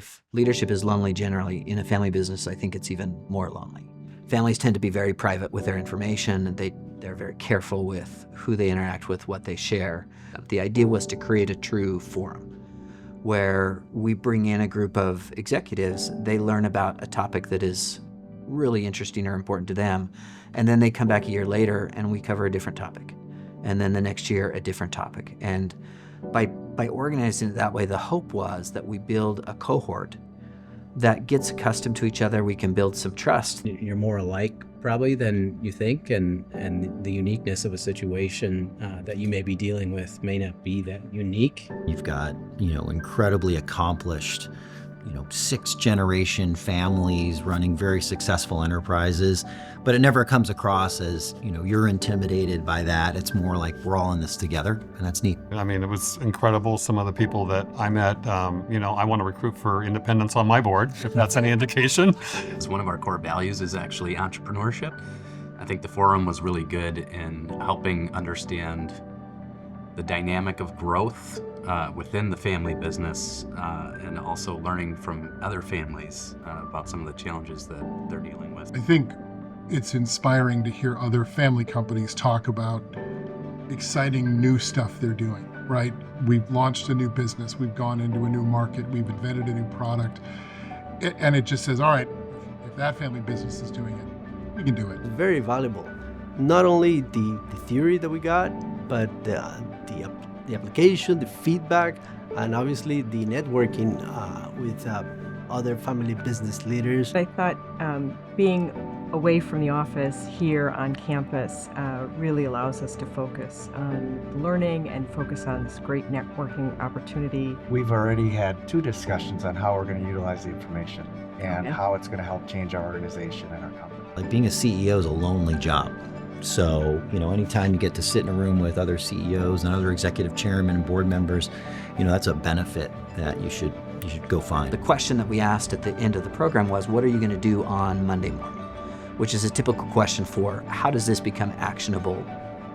If leadership is lonely generally, in a family business, I think it's even more lonely. Families tend to be very private with their information, and they're very careful with who they interact with, what they share. The idea was to create a true forum where we bring in a group of executives, they learn about a topic that is really interesting or important to them, and then they come back a year later and we cover a different topic. And then the next year, a different topic. And by organizing it that way, the hope was that we build a cohort that gets accustomed to each other. We can build some trust. You're more alike probably than you think, and the uniqueness of a situation that you may be dealing with may not be that unique. You've got, incredibly accomplished, 6th-generation families running very successful enterprises, but it never comes across as, you're intimidated by that. It's more like we're all in this together, and that's neat. I mean, it was incredible. Some of the people that I met, I want to recruit for independence on my board, if that's any indication. It's one of our core values is actually entrepreneurship. I think the forum was really good in helping understand the dynamic of growth within the family business, and also learning from other families about some of the challenges that they're dealing with. I think it's inspiring to hear other family companies talk about exciting new stuff they're doing, right? We've launched a new business, we've gone into a new market, we've invented a new product, and it just says, all right, if that family business is doing it, we can do it. Very valuable. Not only the theory that we got, but the application, the feedback, and obviously the networking with other family business leaders. I thought being away from the office here on campus really allows us to focus on learning and focus on this great networking opportunity. We've already had 2 discussions on how we're going to utilize the information and how it's going to help change our organization and our company. Like being a CEO is a lonely job. So, anytime you get to sit in a room with other CEOs and other executive chairmen and board members, that's a benefit that you should go find. The question that we asked at the end of the program was, what are you going to do on Monday morning? Which is a typical question for how does this become actionable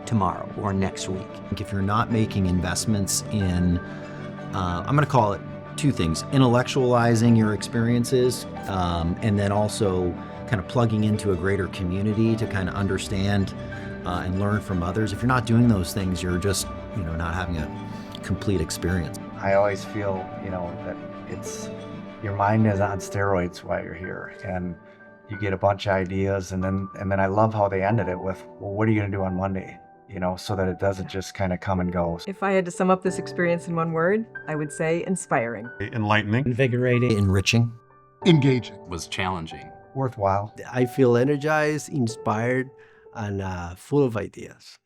tomorrow or next week? If you're not making investments in, I'm going to call it 2 things, intellectualizing your experiences, and then also kind of plugging into a greater community to kind of understand and learn from others. If you're not doing those things, you're just, not having a complete experience. I always feel, that it's, your mind is on steroids while you're here, and you get a bunch of ideas, and then I love how they ended it with, well, what are you going to do on Monday? So that it doesn't just kind of come and go. If I had to sum up this experience in one word, I would say inspiring. Enlightening. Invigorating. Enriching. Engaging. Was challenging. Worthwhile. I feel energized, inspired, and full of ideas.